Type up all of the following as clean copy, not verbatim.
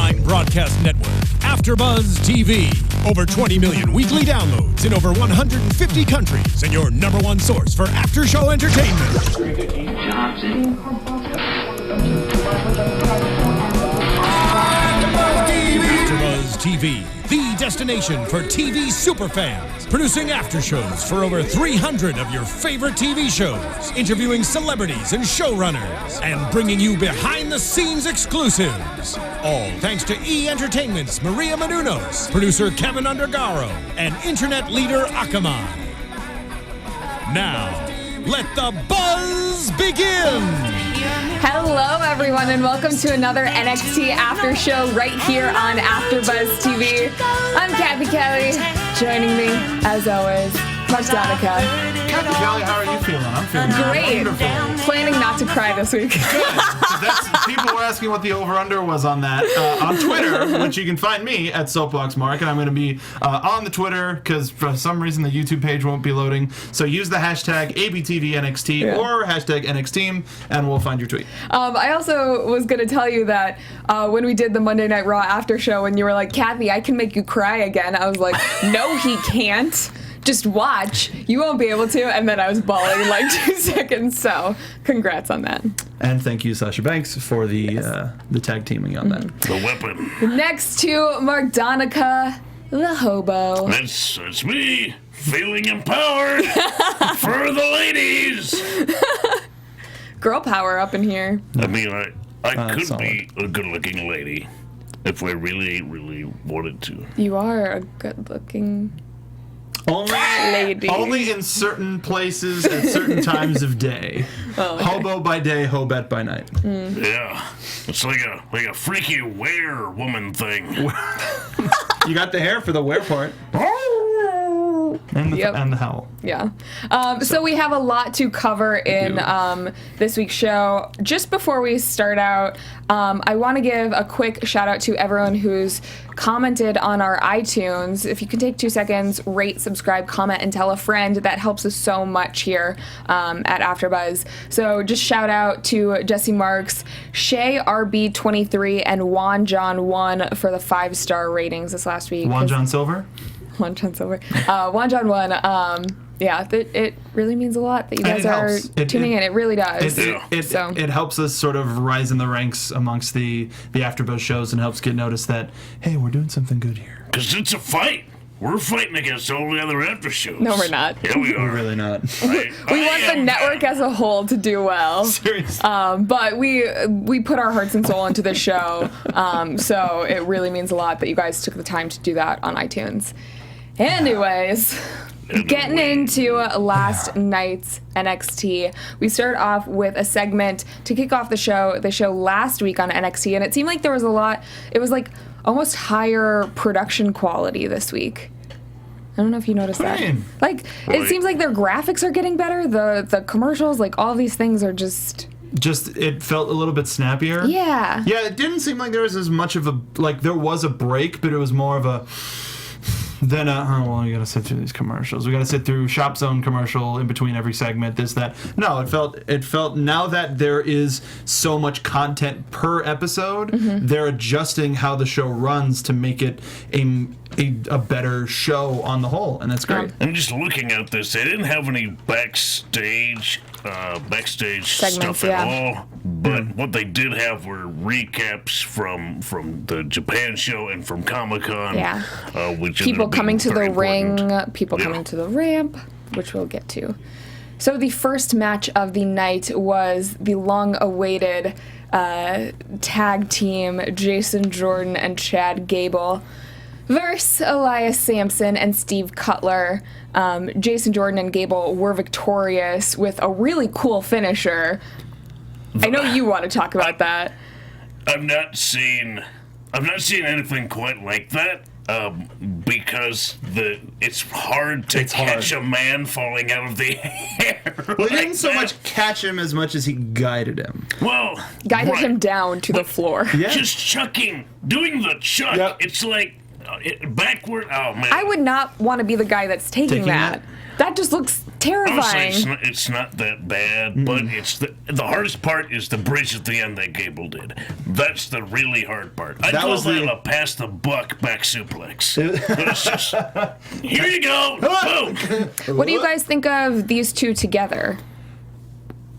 online broadcast network, AfterBuzz TV. Over 20 million weekly downloads in over 150 countries, and your number one source for after-show entertainment. AfterBuzz TV, the destination for TV superfans, producing aftershows for over 300 of your favorite TV shows, interviewing celebrities and showrunners, and bringing you behind-the-scenes exclusives. All thanks to E! Entertainment's Maria Menounos, producer Kevin Undergaro, and internet leader Akamai. Now, let the buzz begin! Hello, everyone, and welcome to another NXT After Show right here on AfterBuzz TV. I'm Kathy Kelly. Joining me, as always, Mark Donica. Kathy Kelly, how are you feeling? I'm feeling great. Wonderful. Planning not to cry this week. People were asking what the over-under was on that on Twitter, which you can find me at SoapboxMark, and I'm going to be on the Twitter because for some reason the YouTube page won't be loading. So use the hashtag ABTVNXT or hashtag NXTeam, and we'll find your tweet. I also was going to tell you that when we did the Monday Night Raw after show, and you were like, Kathy, I can make you cry again. I was like, no, he can't. Just watch. You won't be able to. And then I was bawling in like 2 seconds. So congrats on that. And thank you, Sasha Banks, for the tag teaming on that. The weapon. Next to Mark Donica, the hobo. That's me, feeling empowered for the ladies. Girl power up in here. I mean, I could solid. be a good-looking lady if I really, really wanted to. You are a good-looking lady. Only in certain places at certain times of day. Oh, okay. Hobo by day, hobette by night. Yeah, it's like a freaky were-woman thing. You got the hair for the wear part. And the howl. Yeah. So we have a lot to cover in this week's show. Just before we start out, I want to give a quick shout out to everyone who's commented on our iTunes. If you can take 2 seconds, rate, subscribe, comment, and tell a friend. That helps us so much here at AfterBuzz. So just shout out to Jesse Marks, Shay RB23, and Juan John 1 for the 5-star ratings this last week. Juan John Silver? Juan John Silver. Juan John 1. It really means a lot that you guys are tuning in. It really does. It helps us sort of rise in the ranks amongst the AfterBuzz shows and helps get noticed that, hey, we're doing something good here. Because it's a fight. We're fighting against all the other after shows. No, we're not. Yeah, we are. We're really not. We want the network as a whole to do well. Seriously. But we put our hearts and soul into this show. So it really means a lot that you guys took the time to do that on iTunes. Anyways, getting into last night's NXT, we start off with a segment to kick off the show last week on NXT, and it seemed like there was it was like almost higher production quality this week. I don't know if you noticed that. Like, it seems like their graphics are getting better, the commercials, like all these things are just it felt a little bit snappier. Yeah, it didn't seem like there was as much of there was a break, but it was more of a then, you gotta sit through these commercials. We gotta sit through Shop Zone commercial in between every segment, this, that. No, it felt now that there is so much content per episode, they're adjusting how the show runs to make it a better show on the whole, and that's great. I'm just looking at this. They didn't have any backstage segments, stuff at all, but what they did have were recaps from the Japan show and from Comic-Con. Yeah. Which people coming to the important. ring, people coming to the ramp, which we'll get to. So the first match of the night was the long-awaited tag team Jason Jordan and Chad Gable versus Elias Sampson and Steve Cutler. Jason Jordan and Gable were victorious with a really cool finisher. I know you want to talk about that. I've not seen anything quite like that. Because it's hard to catch a man falling out of the air. Well, he didn't so much catch him as much as he guided him. Well, guided him down to the floor. Yeah. Just chucking, doing the chuck. Yep. It's like backward. Oh man! I would not want to be the guy that's taking that. That just looks terrifying. Honestly, it's not that bad, but it's the hardest part is the bridge at the end that Gable did. That's the really hard part. I call that a pass the buck back suplex. It's just, here you go, boom. What do you guys think of these two together?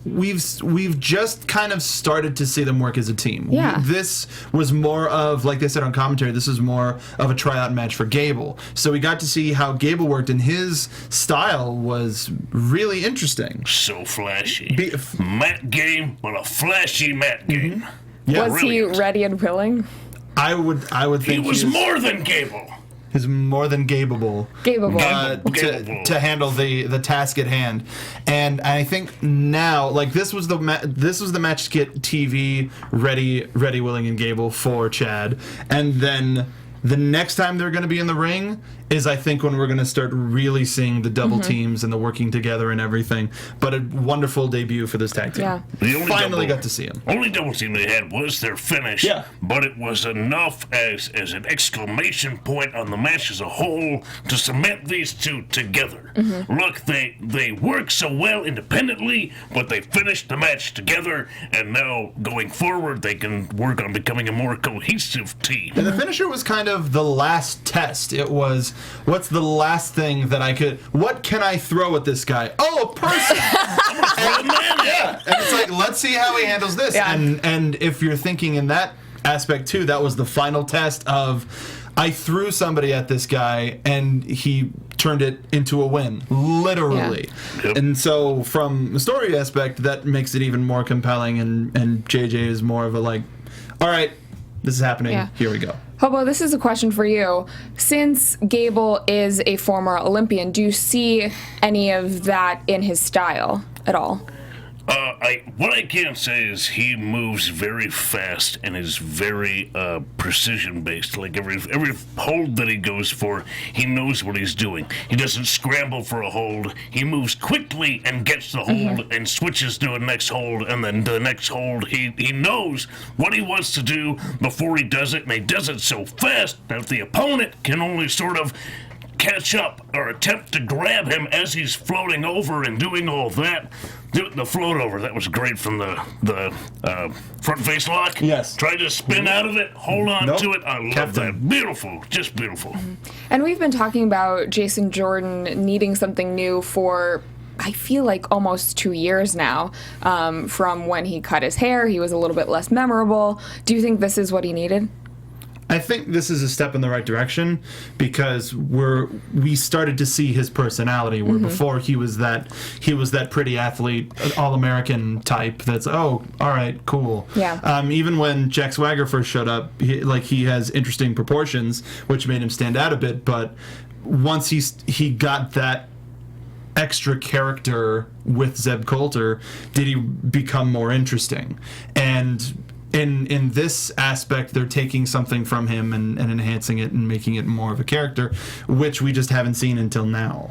We've just kind of started to see them work as a team. Yeah. This was more of, like they said on commentary, this was more of a tryout match for Gable. So we got to see how Gable worked, and his style was really interesting. So flashy. Mat game, but a flashy mat game. Yeah, was he ready and willing? I would think he was more than Gable. He's more than Gable to handle the task at hand, and I think now, like, this was the match to get TV ready, willing, and Gable for Chad, and then the next time they're going to be in the ring is, I think, when we're going to start really seeing the double teams and the working together and everything. But a wonderful debut for this tag team. Yeah. Finally got to see him. Only double team they had was their finish. Yeah. But it was enough as an exclamation point on the match as a whole to cement these two together. Look, they work so well independently, but they finished the match together, and now going forward they can work on becoming a more cohesive team. And the finisher was kind of the last test. It was, what's the last thing that what can I throw at this guy? Oh, a person! Yeah. And it's like, let's see how he handles this. Yeah. And if you're thinking in that aspect too, that was the final test of, I threw somebody at this guy and he turned it into a win, literally. Yeah. Yep. And so from the story aspect, that makes it even more compelling, and JJ is more of a, like, all right, this is happening, here we go. Hobo, this is a question for you. Since Gable is a former Olympian, do you see any of that in his style at all? What I can say is he moves very fast and is very precision based. Like every hold that he goes for, he knows what he's doing. He doesn't scramble for a hold. He moves quickly and gets the hold and switches to a next hold, and then the next hold. He knows what he wants to do before he does it, and he does it so fast that the opponent can only sort of catch up or attempt to grab him as he's floating over and doing all that. The float over, that was great from the front face lock. Yes. Tried to spin out of it, hold on to it. I love that. Beautiful, just beautiful. And we've been talking about Jason Jordan needing something new for, I feel like, almost 2 years now. From when he cut his hair, he was a little bit less memorable. Do you think this is what he needed? I think this is a step in the right direction, because we started to see his personality, where before he was that pretty athlete, All-American type that's, oh, all right, cool. Yeah. Even when Jack Swagger first showed up, he has interesting proportions, which made him stand out a bit, but once he got that extra character with Zeb Coulter, did he become more interesting? And in this aspect, they're taking something from him and enhancing it and making it more of a character, which we just haven't seen until now.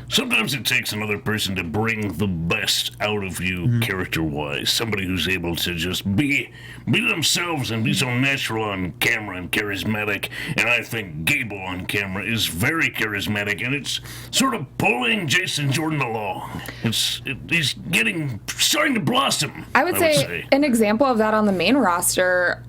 Sometimes it takes another person to bring the best out of you character-wise. Somebody who's able to just be themselves and be so natural on camera and charismatic. And I think Gable on camera is very charismatic, and it's sort of pulling Jason Jordan along. He's starting to blossom. I would say an example of that on the main roster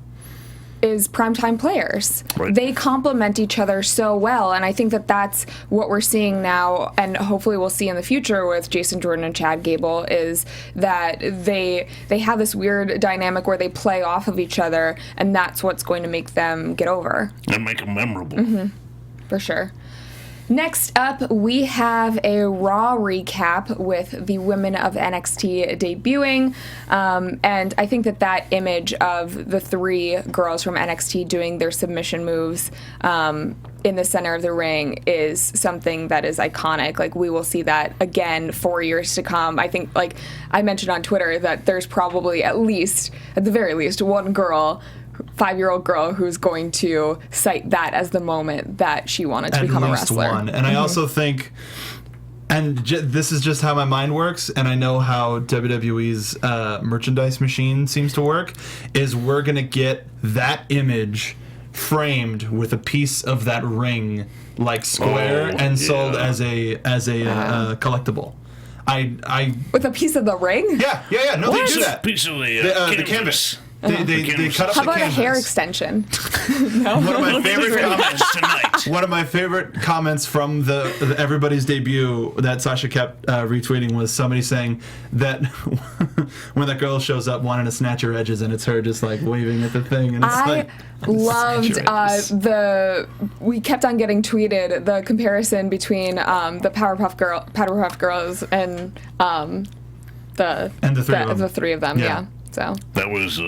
is primetime players. Right. They complement each other so well, and I think that that's what we're seeing now, and hopefully we'll see in the future with Jason Jordan and Chad Gable, is that they have this weird dynamic where they play off of each other, and that's what's going to make them get over. And make them memorable. For sure. Next up, we have a Raw recap with the women of NXT debuting, and I think that image of the three girls from NXT doing their submission moves in the center of the ring is something that is iconic. Like, we will see that again for years to come. I think, like I mentioned on Twitter, that there's probably at the very least, one girl, 5-year-old girl, who's going to cite that as the moment that she wanted to become a wrestler. One. And I also think, and this is just how my mind works, and I know how WWE's merchandise machine seems to work, is we're going to get that image framed with a piece of that ring like square and sold as a collectible. I with a piece of the ring. Yeah. No, they do that. Piece of The canvas. They cut up How the about canvas. a hair extension? One of my favorite comments tonight. One of my favorite comments from the Everybody's debut that Sasha kept retweeting was somebody saying that when that girl shows up wanting to snatch her edges and it's her just like waving at the thing and it's like loved we kept on getting tweeted the comparison between the Powerpuff Girls and the three of them. Yeah. So that was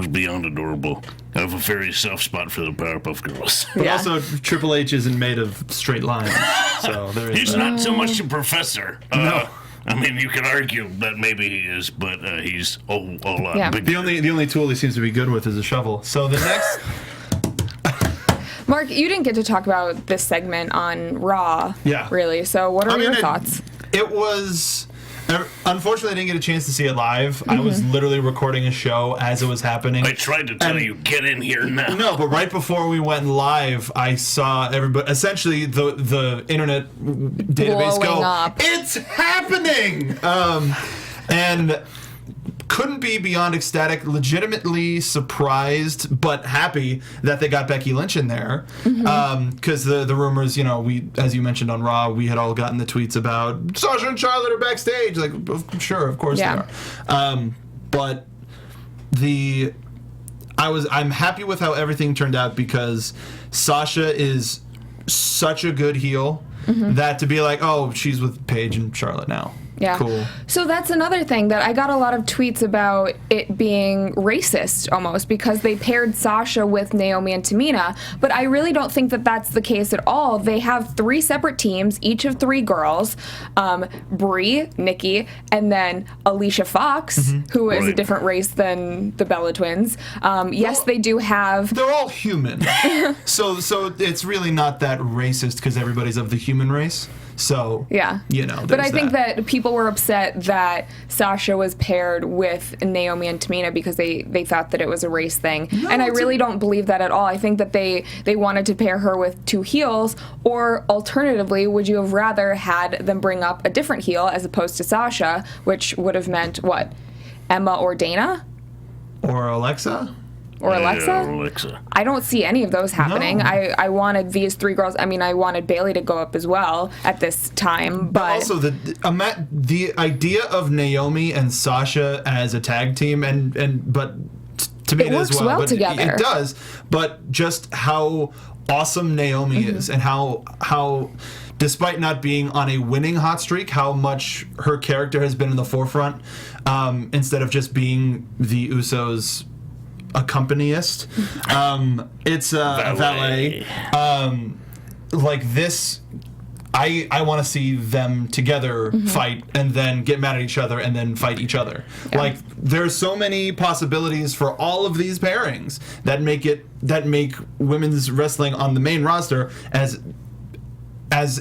beyond adorable. I have a very soft spot for the Powerpuff Girls. But also, Triple H isn't made of straight lines, so there is. He's not so much a professor. No. I mean, you can argue that maybe he is, but he's a lot bigger. The only tool he seems to be good with is a shovel. So the next. Mark, you didn't get to talk about this segment on Raw. Yeah. Really. So what are your thoughts? It was. Unfortunately, I didn't get a chance to see it live. I was literally recording a show as it was happening. I tried to tell you, get in here now. No, but right before we went live, I saw everybody. Essentially, the internet database blowing up. It's happening! And couldn't be beyond ecstatic, legitimately surprised, but happy that they got Becky Lynch in there. Because the rumors, we, as you mentioned on Raw, we had all gotten the tweets about Sasha and Charlotte are backstage. Like, sure, of course they are. But I'm happy with how everything turned out because Sasha is such a good heel that to be like, oh, she's with Paige and Charlotte now. Yeah. Cool. So that's another thing that I got a lot of tweets about it being racist almost because they paired Sasha with Naomi and Tamina, but I really don't think that that's the case at all. They have 3 separate teams, each of 3 girls, Brie, Nikki, and then Alicia Fox, who is a different race than the Bella Twins. Yes, they do have... They're all human. so it's really not that racist because everybody's of the human race. So, But I think that people were upset that Sasha was paired with Naomi and Tamina because they thought that it was a race thing. No, and I really don't believe that at all. I think that they wanted to pair her with 2 heels, or alternatively, would you have rather had them bring up a different heel as opposed to Sasha, which would have meant, what, Emma or Dana? Or Alexa? Or Alexa? Yeah, Alexa. I don't see any of those happening. No. I wanted these 3 girls. I mean, I wanted Bayley to go up as well at this time. But also, the idea of Naomi and Sasha as a tag team, but to me it works as well. But together. It does. But just how awesome Naomi is and how despite not being on a winning hot streak, how much her character has been in the forefront instead of just being the Usos' accompanist. It's a valet. Like this, I want to see them together fight and then get mad at each other and then fight each other. Yeah. Like there's so many possibilities for all of these pairings that make women's wrestling on the main roster as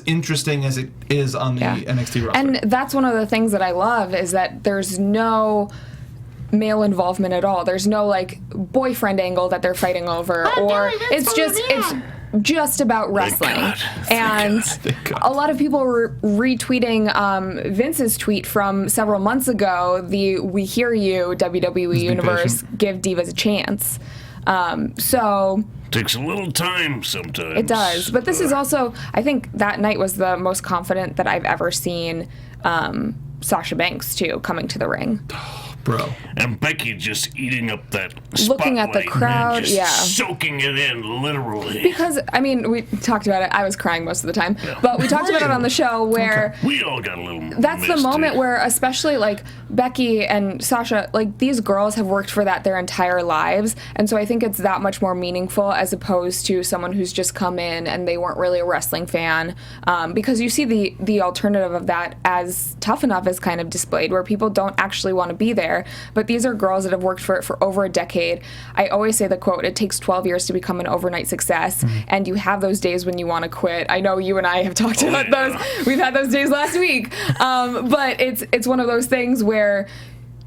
interesting as it is on the NXT roster. And that's one of the things that I love is that there's no male involvement at all. There's no like boyfriend angle that they're fighting over, or it's just about wrestling. And a lot of people were retweeting Vince's tweet from several months ago, the "We hear you, WWE Universe, give divas a chance." So takes a little time sometimes. It does, but this is also, I think that night was the most confident that I've ever seen Sasha Banks too coming to the ring. Bro. And Becky just eating up that spotlight. Looking at the crowd, just soaking it in, literally. Because, I mean, we talked about it. I was crying most of the time. Yeah. But we talked about it on the show where... We all got a little That's the moment where, especially, like, Becky and Sasha, like, these girls have worked for that their entire lives. And so I think it's that much more meaningful as opposed to someone who's just come in and they weren't really a wrestling fan. Because you see the alternative of that as Tough Enough is kind of displayed, where people don't actually want to be there. But these are girls that have worked for it for over a decade. I always say the quote, it takes 12 years to become an overnight success, and you have those days when you want to quit. I know you and I have talked about those. We've had those days last week. But it's one of those things where,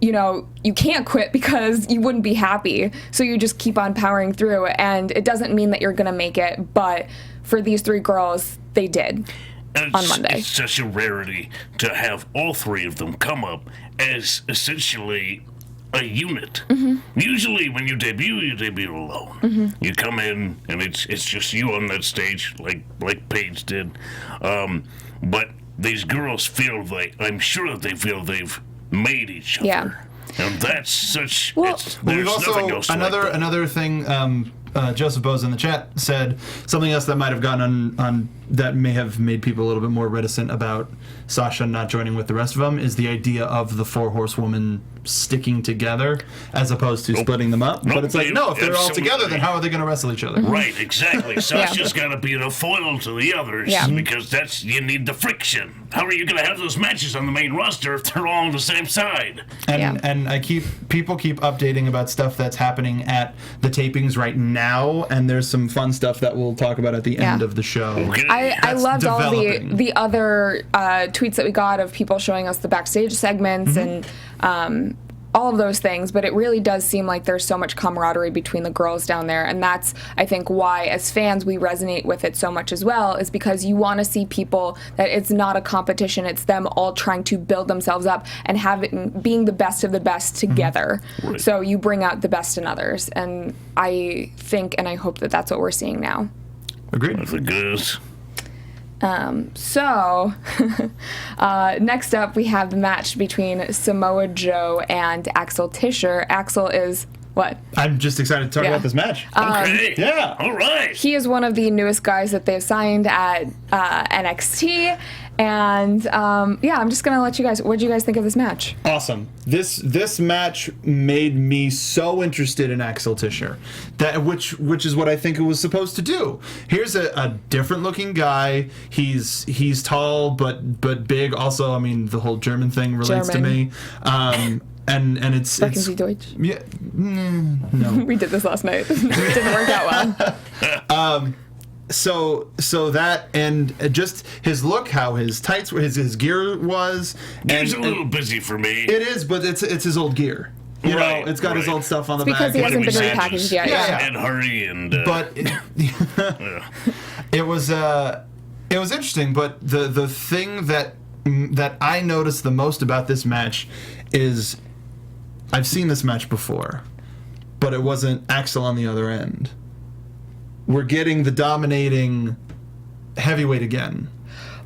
you know, you can't quit because you wouldn't be happy. So you just keep on powering through, and it doesn't mean that you're going to make it, but for these 3 girls, they did. On Monday. It's such a rarity to have all 3 of them come up as essentially a unit. Usually when you debut alone. You come in and it's just you on that stage like Paige did. But these girls feel I'm sure that they feel they've made each other. Yeah. And that's such We've there's also nothing else like that. another thing. Joseph Bose in the chat said something else that might have gotten on that may have made people a little bit more reticent about Sasha not joining with the rest of them is the idea of the 4 horsewomen sticking together as opposed to splitting them up. But it's like, no, if they're all together, then how are they going to wrestle each other? Right, exactly. Sasha's got to be the foil to the others because you need the friction. How are you going to have those matches on the main roster if they're all on the same side? And people keep updating about stuff that's happening at the tapings right now, and there's some fun stuff that we'll talk about at the end of the show. Okay. I loved all the other tweets that we got of people showing us the backstage segments and all of those things, but it really does seem like there's so much camaraderie between the girls down there, and that's, I think, why as fans we resonate with it so much as well, is because you want to see people that it's not a competition, it's them all trying to build themselves up and being the best of the best together. Right. So you bring out the best in others, and I think and I hope that that's what we're seeing now. Agreed. I think it is. So, next up we have the match between Samoa Joe and Axel Tischer. Axel is what? I'm just excited to talk about this match. Okay. Yeah. All right. He is one of the newest guys that they've signed at NXT. And I'm just gonna let you guys. What did you guys think of this match? Awesome. This match made me so interested in Axel Tischer, which is what I think it was supposed to do. Here's a different looking guy. He's tall but big. Also, I mean the whole German thing relates to me. And it's Sprechen Sie Deutsch? Yeah, no. We did this last night. It didn't work out well. So that and just his look, how his tights, his gear was. Gear's a little busy for me. It is, but it's his old gear. You know, it's got his old stuff on the because back. he hasn't been Sanders. repackaged yet. Yeah. And Hardy and. But it was interesting. But the thing that I noticed the most about this match is I've seen this match before, but it wasn't Axel on the other end. We're getting the dominating heavyweight again.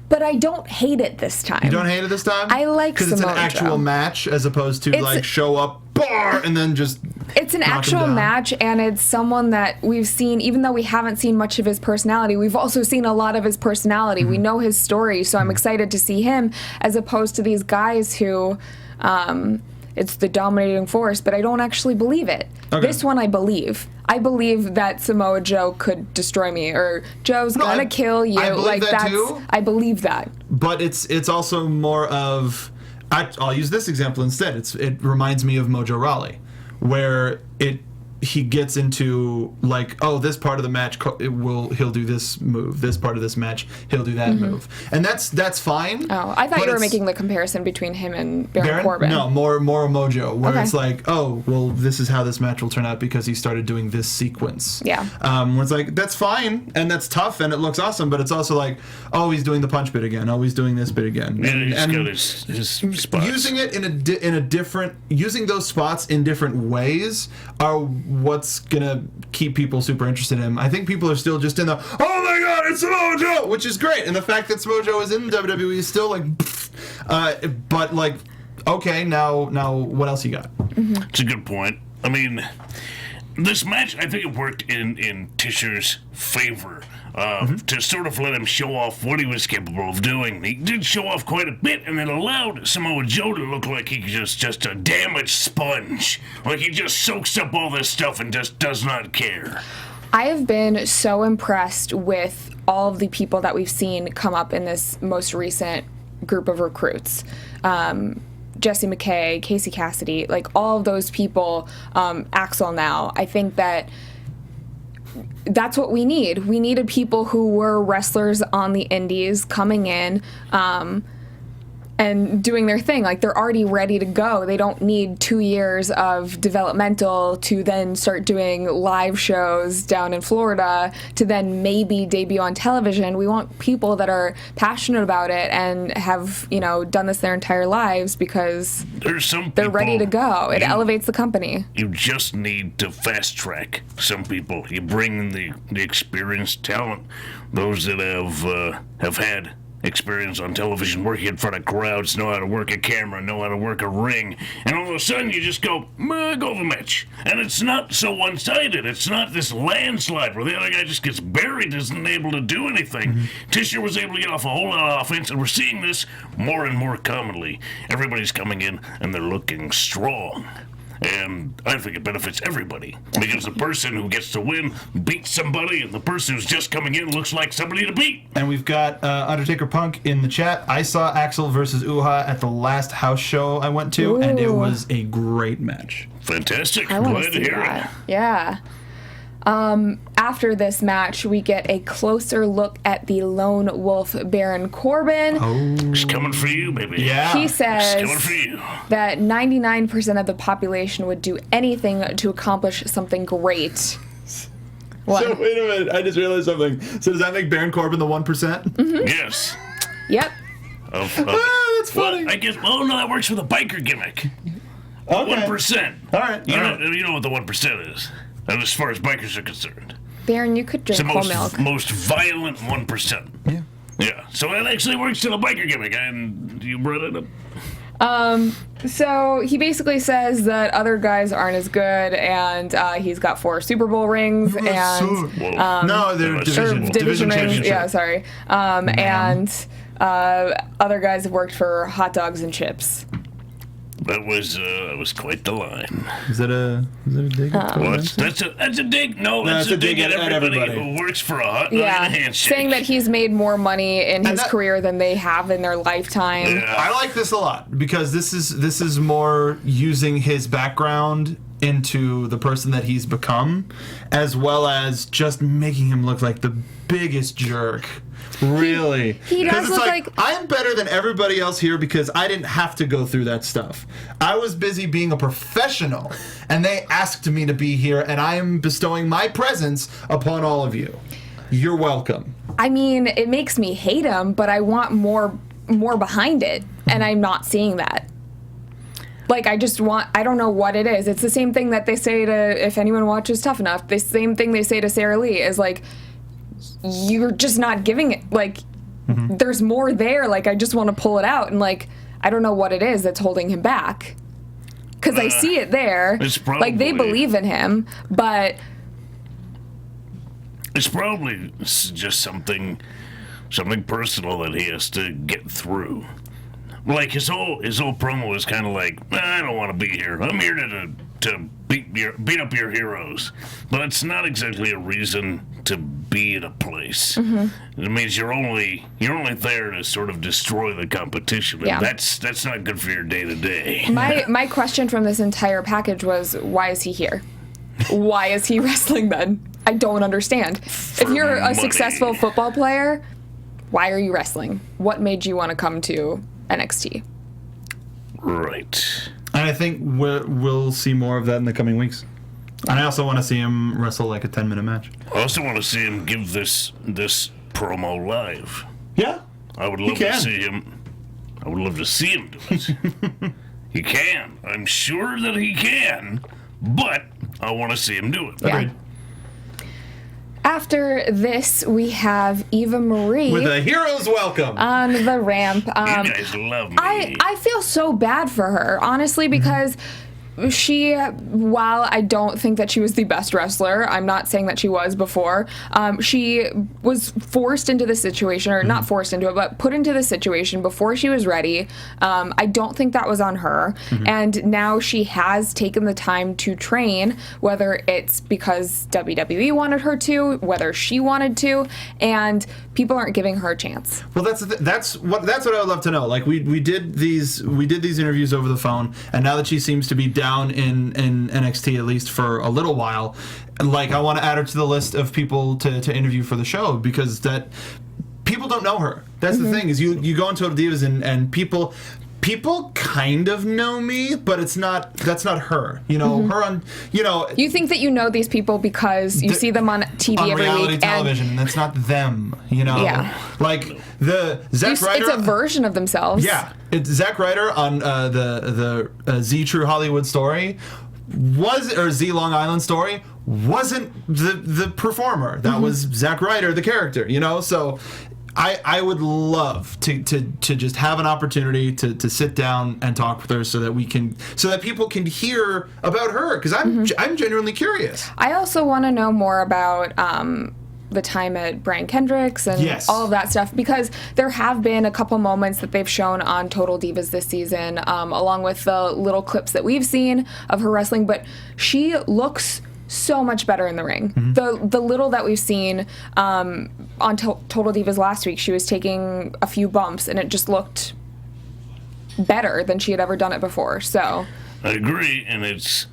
But I don't hate it this time. You don't hate it this time? I like because it's an Samoa actual Joe. match as opposed to like show up, bar, and then just. It's an actual match, and it's someone that we've seen, even though we haven't seen much of his personality, we've also seen a lot of his personality. We know his story, so I'm excited to see him as opposed to these guys who. It's the dominating force, but I don't actually believe it. Okay. This one I believe. I believe that Samoa Joe could destroy me, or Joe's gonna kill you. I believe that too. I believe that. But it's also more of. I'll use this example instead. It reminds me of Mojo Rawley, where he gets into like, oh, this part of the match he'll do this move. This part of this match he'll do that move, and that's fine. Oh, I thought you were making the comparison between him and Baron Corbin. No, more Mojo, where it's like, oh, well, this is how this match will turn out because he started doing this sequence. Yeah. Where it's like, that's fine and that's tough and it looks awesome, but it's also like, oh, he's doing the punch bit again. Oh, he's doing this bit again. And he's got his spots. Using it in a different, using those spots in different ways are what's gonna keep people super interested in him. I think people are still just in the, oh my god, it's Samoa Joe, which is great, and the fact that Samoa Joe is in WWE is still like, but like, okay, now what else you got? It's a good point. I mean, this match, I think it worked in Tischer's favor. To sort of let him show off what he was capable of doing. He did show off quite a bit, and it allowed Samoa Joe to look like he's just a damaged sponge. Like he just soaks up all this stuff and just does not care. I have been so impressed with all of the people that we've seen come up in this most recent group of recruits. Jesse McKay, Casey Cassidy, like all of those people, Axel now. I think that's what we need. We needed people who were wrestlers on the indies coming in and doing their thing. Like, they're already ready to go. They don't need 2 years of developmental to then start doing live shows down in Florida to then maybe debut on television. We want people that are passionate about it and have, done this their entire lives because they're ready to go. It elevates the company. You just need to fast track some people. You bring in the experienced talent, those that have had experience on television, working in front of crowds, know how to work a camera, know how to work a ring, and all of a sudden you just go the match. And it's not so one-sided. It's not this landslide where the other guy just gets buried, isn't able to do anything. Tischer was able to get off a whole lot of offense, and we're seeing this more and more commonly. Everybody's coming in, and they're looking strong. And I think it benefits everybody, because the person who gets to win beats somebody, and the person who's just coming in looks like somebody to beat. And we've got Undertaker Punk in the chat. I saw Axel versus Uha at the last house show I went to, and it was a great match. Fantastic. I want Glad to to see hear that. it. Yeah. After this match, we get a closer look at the Lone Wolf Baron Corbin. It's coming for you, baby. Yeah. He It's coming says for you. that 99% of the population would do anything to accomplish something great. What? So, wait a minute. I just realized something. So does that make Baron Corbin the 1%? Yes. Yep. That's funny. Well, I guess. Oh no, that works for the biker gimmick. Okay. 1%. All right. You know what the 1% is, and as far as bikers are concerned, Baron, you could it's drink the whole milk. most violent 1%. Yeah. Yeah. So that actually works to the biker gimmick, and you brought it up. So he basically says that other guys aren't as good, and he's got 4 Super Bowl rings, and No, they're division rings. championship. Yeah, sorry. And other guys have worked for hot dogs and chips. That was quite the line. Is that a dig? That's a dig. No, that's a dig at everybody who works for a hot dog and a handshake. Saying that he's made more money in his that- career than they have in their lifetime. Yeah. I like this a lot because this is more using his background into the person that he's become, as well as just making him look like the biggest jerk. Really? He does 'Cause it's look like- I'm better than everybody else here because I didn't have to go through that stuff. I was busy being a professional, and they asked me to be here, and I am bestowing my presence upon all of you. You're welcome. I mean, it makes me hate him, but I want more behind it, and I'm not seeing that. Like, I don't know what it is. It's the same thing that they say to, if anyone watches Tough Enough, the same thing they say to Sarah Lee is like, you're just not giving it, like, there's more there, like, I just want to pull it out, and, like, I don't know what it is that's holding him back. Because I see it there. It's like, they probably- believe in him, but... It's probably just something personal that he has to get through. Like his whole promo is kind of like, I don't want to be here. I'm here to beat up your heroes, but it's not exactly a reason to be at a place. It means you're only there to sort of destroy the competition, and Yeah. that's not good for your day to day. My question from this entire package was, why is he here? Why is he wrestling then? I don't understand. If you're a money. successful football player, why are you wrestling? What made you want to come to NXT? Right. And I think we'll see more of that in the coming weeks. And I also want to see him wrestle like a 10-minute match. I also want to see him give this promo live. Yeah. I would love can. to see him. I would love to see him do it. He can. I'm sure that he can, but I want to see him do it. Yeah. Agreed. After this, we have Eva Marie With a hero's welcome. on the ramp. You guys love me. I feel so bad for her, honestly, because she, while I don't think that she was the best wrestler, I'm not saying that she was before, she was forced into the situation, or not forced into it, but put into the situation before she was ready. I don't think that was on her. And now she has taken the time to train, whether it's because WWE wanted her to, whether she wanted to, and people aren't giving her a chance. Well, that's what I would love to know. Like we did these interviews over the phone, and now that she seems to be down in NXT at least for a little while, like I want to add her to the list of people to interview for the show, because people don't know her. That's the thing, is you go on Total Divas and people kind of know me, but that's not her. Her on, You think that you know these people because you see them on TV on every reality week. television, and that's not them, Yeah. Like the Zack Ryder. It's a version of themselves. Yeah. It's Zack Ryder on the Z True Hollywood Story or Z Long Island Story wasn't the performer. That was Zack Ryder, the character, So I would love to just have an opportunity to sit down and talk with her so that people can hear about her, because I'm genuinely curious. I also want to know more about the time at Brian Kendrick's and all of that stuff, because there have been a couple moments that they've shown on Total Divas this season, along with the little clips that we've seen of her wrestling, but she looks so much better in the ring. The little that we've seen on Total Divas last week, she was taking a few bumps, and it just looked better than she had ever done it before. So I agree, and it's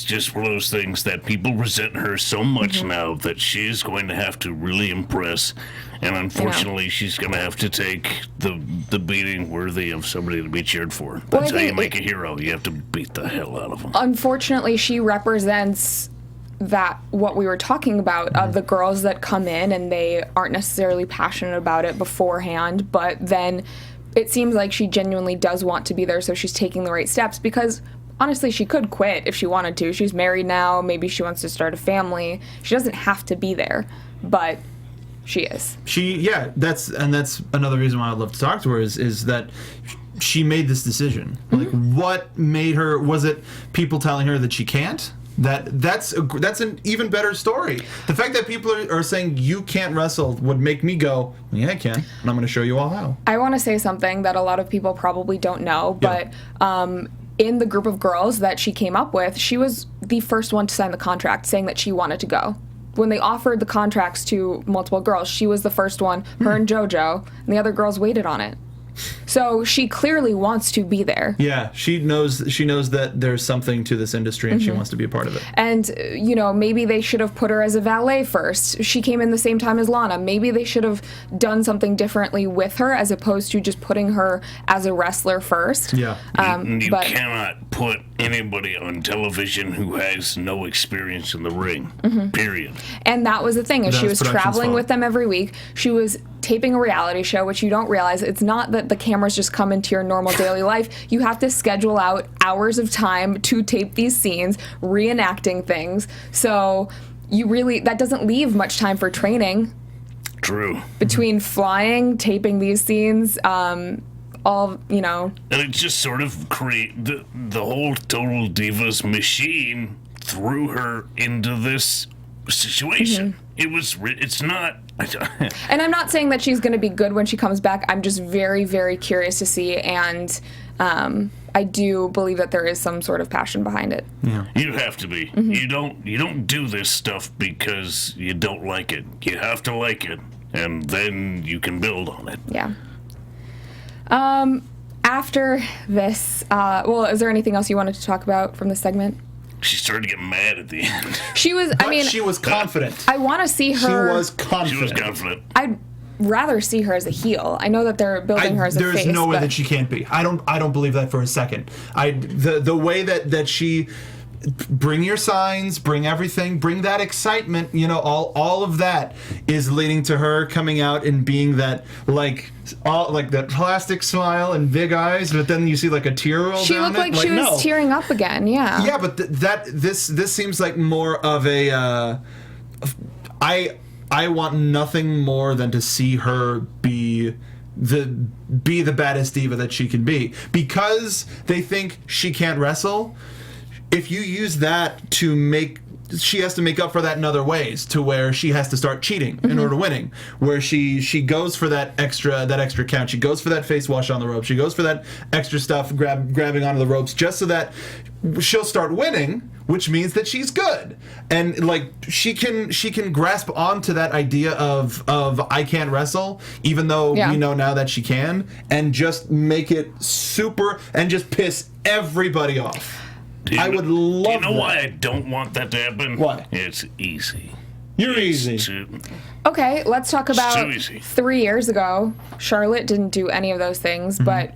just one of those things that people resent her so much now that she's going to have to really impress, and unfortunately she's going to have to take the beating worthy of somebody to be cheered for. That's how you make a hero. You have to beat the hell out of them. Unfortunately, she represents what we were talking about, of the girls that come in and they aren't necessarily passionate about it beforehand, but then it seems like she genuinely does want to be there, so she's taking the right steps, because honestly, she could quit if she wanted to. She's married now. Maybe she wants to start a family. She doesn't have to be there, but she is. That's another reason why I'd love to talk to her is that she made this decision. Like, what made her? Was it people telling her that she can't? That's an even better story. The fact that people are saying you can't wrestle would make me go, yeah, I can, and I'm going to show you all how. I want to say something that a lot of people probably don't know, but in the group of girls that she came up with, she was the first one to sign the contract saying that she wanted to go. When they offered the contracts to multiple girls, she was the first one, her and JoJo, and the other girls waited on it. So she clearly wants to be there. Yeah, she knows that there's something to this industry, and she wants to be a part of it. And, maybe they should have put her as a valet first. She came in the same time as Lana. Maybe they should have done something differently with her as opposed to just putting her as a wrestler first. Yeah. You cannot put anybody on television who has no experience in the ring, period. And that was the thing, is she was traveling with them every week. She was taping a reality show, which you don't realize. It's not that the cameras just come into your normal daily life. You have to schedule out hours of time to tape these scenes, reenacting things. So that doesn't leave much time for training. True. Between flying, taping these scenes, And it just sort of the whole Total Divas machine threw her into this situation. It's not. And I'm not saying that she's going to be good when she comes back. I'm just very, very curious to see, and I do believe that there is some sort of passion behind it. Yeah. You have to be. You don't do this stuff because you don't like it. You have to like it, and then you can build on it. Yeah. After this, is there anything else you wanted to talk about from this segment? She started to get mad at the end. She was confident. I want to see her. She was confident. I'd rather see her as a heel. I know that they're building her as a face. There's no way that she can't be. I don't believe that for a second. The way that she, bring your signs, bring everything, bring that excitement, all of that is leading to her coming out and being that that plastic smile and big eyes, but then you see like a tear roll down it. She looked like she was tearing up again, yeah. Yeah, but this seems like more of a I want nothing more than to see her be the baddest diva that she can be, because they think she can't wrestle. If you use that she has to make up for that in other ways, to where she has to start cheating in order to winning, where she goes for that extra count, she goes for that face wash on the ropes, she goes for that extra stuff grabbing onto the ropes, just so that she'll start winning, which means that she's good, and she can grasp onto that idea of I can't wrestle, even though we know now that she can, and just make it super and just piss everybody off. I would love that. You know why I don't want that to happen? Why? It's easy. You're easy. Okay, let's talk about too easy. 3 years ago. Charlotte didn't do any of those things, but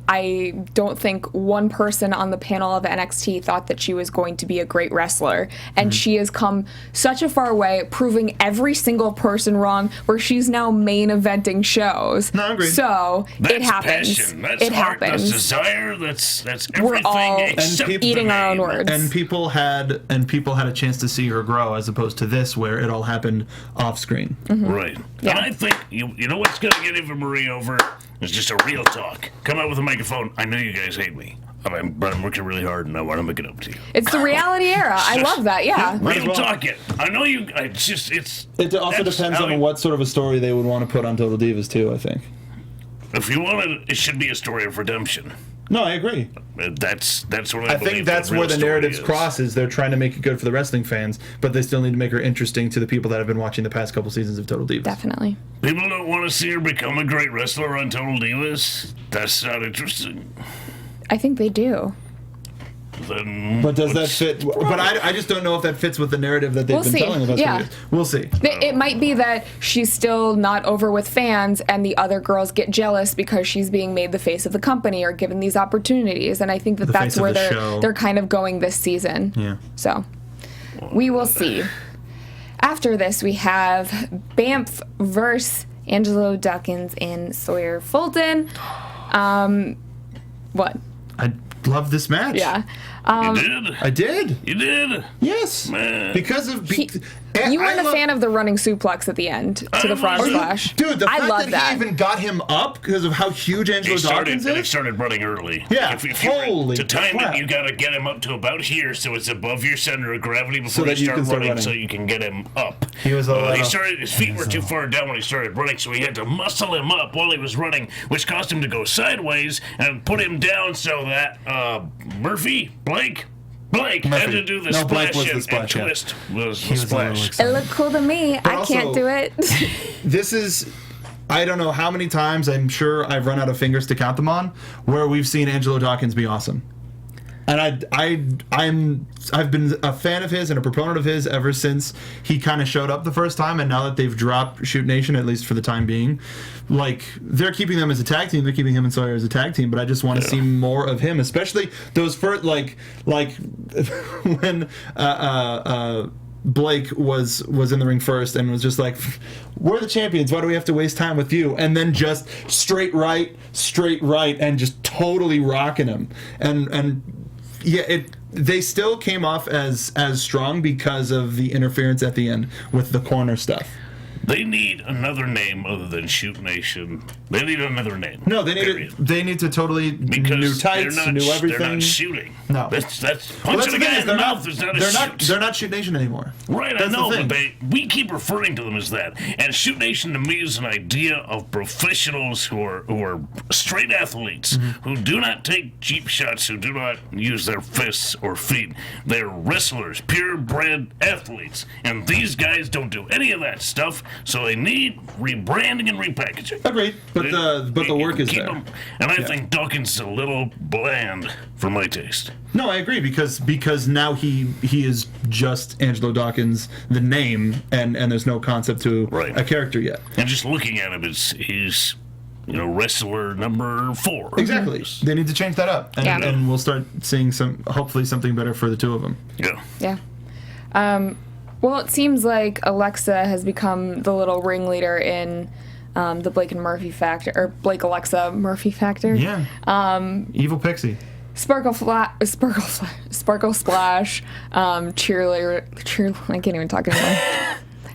I don't think one person on the panel of NXT thought that she was going to be a great wrestler. And she has come such a far way, proving every single person wrong, where she's now main eventing shows. No, I agree. So it happens. Passion. That's it heart, happens. That's desire. That's everything We're all except the eating our own name. words. And people had a chance to see her grow, as opposed to this, where it all happened off screen. Right. Yeah. And I think, you know what's going to get Eva Marie over? It's just a real talk. Come out with a microphone. I know you guys hate me, but I'm working really hard, and I want to make it up to you. It's the reality era. I love that, yeah. Might as Real well. talk it. I know you. It also that's depends how on what sort of a story they would want to put on Total Divas, too, I think. If you want it, it should be a story of redemption. No, I agree. That's what I believe think that's real where the story narratives is. cross, is they're trying to make it good for the wrestling fans, but they still need to make her interesting to the people that have been watching the past couple seasons of Total Divas. Definitely. People don't want to see her become a great wrestler on Total Divas. That's not interesting. I think they do. Then But does that what's- fit? But I just don't know if that fits with the narrative that they've We'll been see. telling us. Yeah. We'll see. It might be that she's still not over with fans and the other girls get jealous because she's being made the face of the company or given these opportunities. And I think that The that's face of where the show. they're kind of going this season. Yeah. So we will see. After this, we have Banff versus Angelo Dawkins and Sawyer Fulton. What? I love this match. Yeah. You did. I did. You did. Yes. Man. Because of. You weren't a fan of the running suplex at the end to the frog wasn't. splash. Dude, the I fact love that he even got him up because of how huge Angelo Dawkins He is. started running early. Yeah, If you holy to time crap. it, you got to get him up to about here, so it's above your center of gravity before that you you start can start running, running. so you can get him up. He was a little- His feet were too far down when he started running, so he had to muscle him up while he was running, which caused him to go sideways and put him down so that Blake had Murphy. to do the No, splash, Blake was the and splash, yeah. twist was the was a little splash. excited. It looked cool to me. I also- can't do it. This is. I don't know how many times, I'm sure I've run out of fingers to count them on, where we've seen Angelo Dawkins be awesome. And I've been a fan of his and a proponent of his ever since he kind of showed up the first time, and now that they've dropped Shoot Nation, at least for the time being, like, they're keeping them as a tag team, they're keeping him and Sawyer as a tag team, but I just want to see more of him, especially those first, like when Blake was in the ring first and was just like, we're the champions, why do we have to waste time with you? And then just straight right, and just totally rocking him. And yeah, they still came off as strong because of the interference at the end with the corner stuff. They need another name other than Shoot Nation. They need another name. No, they need to totally because new tights, new everything. They're not shooting. No. That's Well, punching a the guy thing in the mouth is not a shoot. they're not Shoot Nation anymore. Right, That's I know, the but thing. we keep referring to them as that. And Shoot Nation to me is an idea of professionals who are straight athletes, Mm-hmm. who do not take cheap shots, who do not use their fists or feet. They're wrestlers, purebred athletes. And these guys don't do any of that stuff, so they need rebranding and repackaging. Agreed, but the work is Keep there. 'em- And I think Dawkins is a little bland for my taste. No, I agree because now he is just Angelo Dawkins, the name, and there's no concept to Right. a character yet. And just looking at him, he's wrestler number 4. Exactly. They need to change that up, and, Yeah. and we'll start seeing hopefully something better for the two of them. Yeah. Yeah. Well, it seems like Alexa has become the little ringleader in the Blake and Murphy factor, or Blake Alexa Murphy factor. Yeah. Evil Pixie. Sparkle Splash, cheerleader, I can't even talk anymore.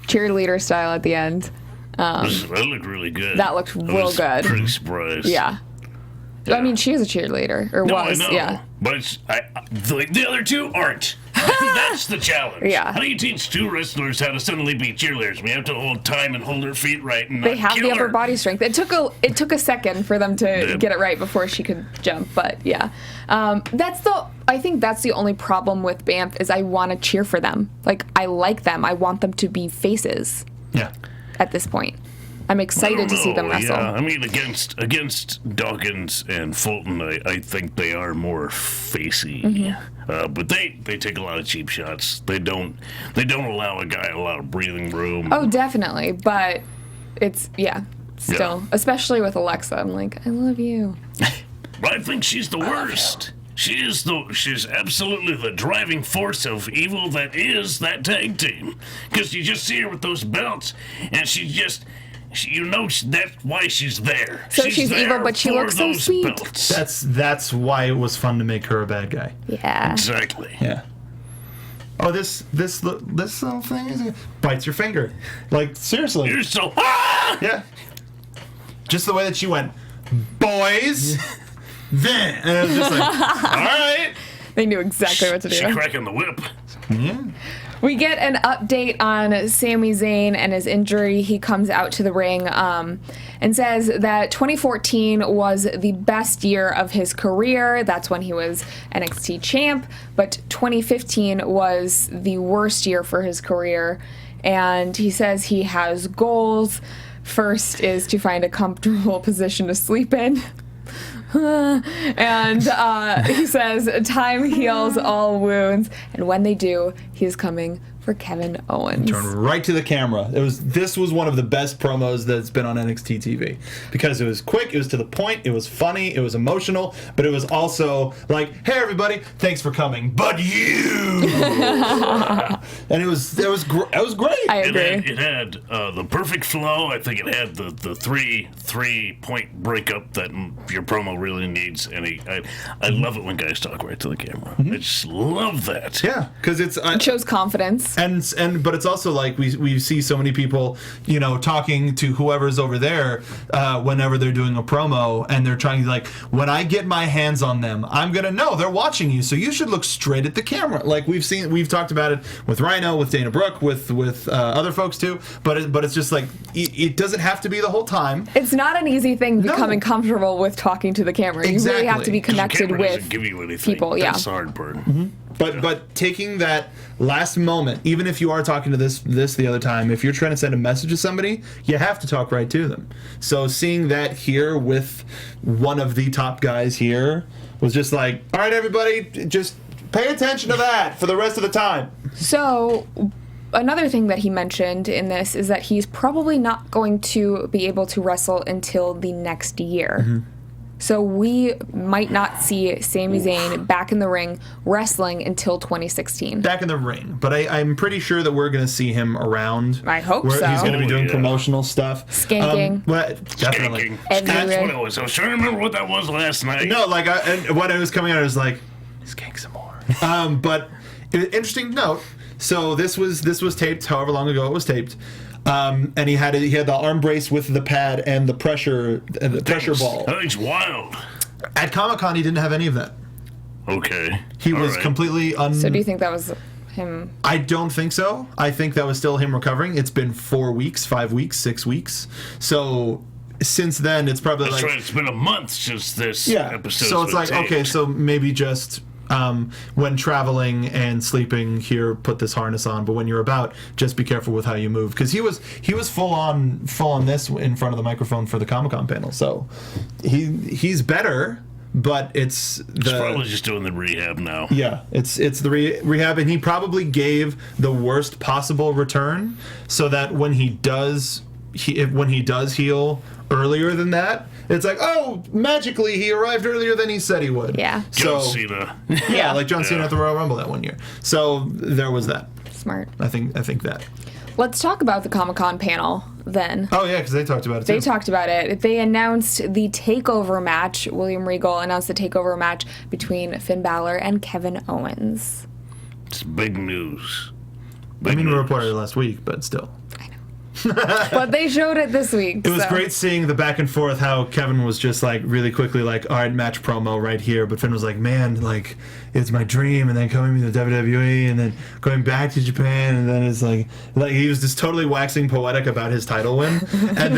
Cheerleader style at the end. That looked really good. That looked real I was good. Pretty surprised. Yeah. I mean, she is a cheerleader, or No, was. I know. Yeah. But the other two aren't. That's the challenge. Yeah. How do you teach two wrestlers how to suddenly be cheerleaders? We have to hold time and hold her feet right. And They not have kill the upper her. body strength. It took a second for them to Yeah. get it right before she could jump, but yeah. I think that's the only problem with Banff is I want to cheer for them. Like, I like them. I want them to be faces Yeah. at this point. I'm excited to see them wrestle. Yeah, I mean, against Dawkins and Fulton, I think they are more facey. But they take a lot of cheap shots. They don't allow a guy a lot of breathing room. Oh, definitely. But it's, still. Especially with Alexa. I'm like, I love you. But I think she's the worst. She's absolutely the driving force of evil that is that tag team. Because you just see her with those belts, and that's why she's there. So she's evil, but she looks so sweet. Belts. That's why it was fun to make her a bad guy. Yeah. Exactly. Yeah. Oh, this little thing bites your finger. Like, seriously. You're so Yeah. Just the way that she went, boys. Then and it was just like, all right. They knew exactly what to do. She's cracking the whip. Yeah. We get an update on Sami Zayn and his injury. He comes out to the ring and says that 2014 was the best year of his career. That's when he was NXT champ. But 2015 was the worst year for his career. And he says he has goals. First is to find a comfortable position to sleep in. And he says time heals all wounds, and when they do, he's coming for Kevin Owens. Turn right to the camera. This was one of the best promos that's been on NXT TV because it was quick, it was to the point, it was funny, it was emotional, but it was also like, hey everybody, thanks for coming, but you. And it was great. I agree. It had the perfect flow. I think it had the three point breakup that your promo really needs, and I love it when guys talk right to the camera. I just love that. Yeah, because it shows confidence. But it's also like we see so many people, talking to whoever's over there whenever they're doing a promo, and they're trying to like, when I get my hands on them, I'm gonna know they're watching you, so you should look straight at the camera. Like we've talked about it with Rhino, with Dana Brooke, with other folks too. But it's just like it doesn't have to be the whole time. It's not an easy thing becoming comfortable with talking to the camera. Exactly. You really have to be connected with give you anything. people. Yeah, that's the hard part. But taking that last moment, even if you are talking to this the other time, if you're trying to send a message to somebody, you have to talk right to them. So seeing that here with one of the top guys here was just like, all right, everybody, just pay attention to that for the rest of the time. So another thing that he mentioned in this is that he's probably not going to be able to wrestle until the next year. So we might not see Sami Zayn back in the ring wrestling until 2016. Back in the ring. But I'm pretty sure that we're going to see him around. I hope where so. He's going to be doing Yeah. promotional stuff. Skanking. Definitely. Skanking. Everywhere. That's what it was. I was trying to remember what that was last night. No, like, and when it was coming out, I was like, skank some more. But interesting note. So this was taped however long ago it was taped. And he had the arm brace with the pad and the pressure ball. That thing's wild. At Comic-Con, he didn't have any of that. Okay. He All was right. completely So do you think that was him? I don't think so. I think that was still him recovering. It's been 4 weeks, 5 weeks, 6 weeks. So since then, it's probably That's like... right. It's been a month since this episode. So it's like, taped. okay, so maybe just... when traveling and sleeping here, put this harness on. But when you're about, just be careful with how you move, because he was full on this in front of the microphone for the Comic-Con panel. So he's better, but He's probably just doing the rehab now. Yeah, it's the rehab, and he probably gave the worst possible return, so that when he does heal earlier than that, it's like, oh, magically he arrived earlier than he said he would. Yeah. So, John Cena. yeah, like John Cena at the Royal Rumble that one year. So there was that. Smart. I think that. Let's talk about the Comic-Con panel then. Oh yeah, because they talked about it too. They talked about it. They announced the takeover match. William Regal announced the takeover match between Finn Balor and Kevin Owens. It's big news. we reported it last week, but still. But they showed it this week. It was great seeing the back and forth, how Kevin was just like really quickly like, all right, match promo right here. But Finn was like, man, like, it's my dream. And then coming to the WWE and then going back to Japan. And then it's like he was just totally waxing poetic about his title win. And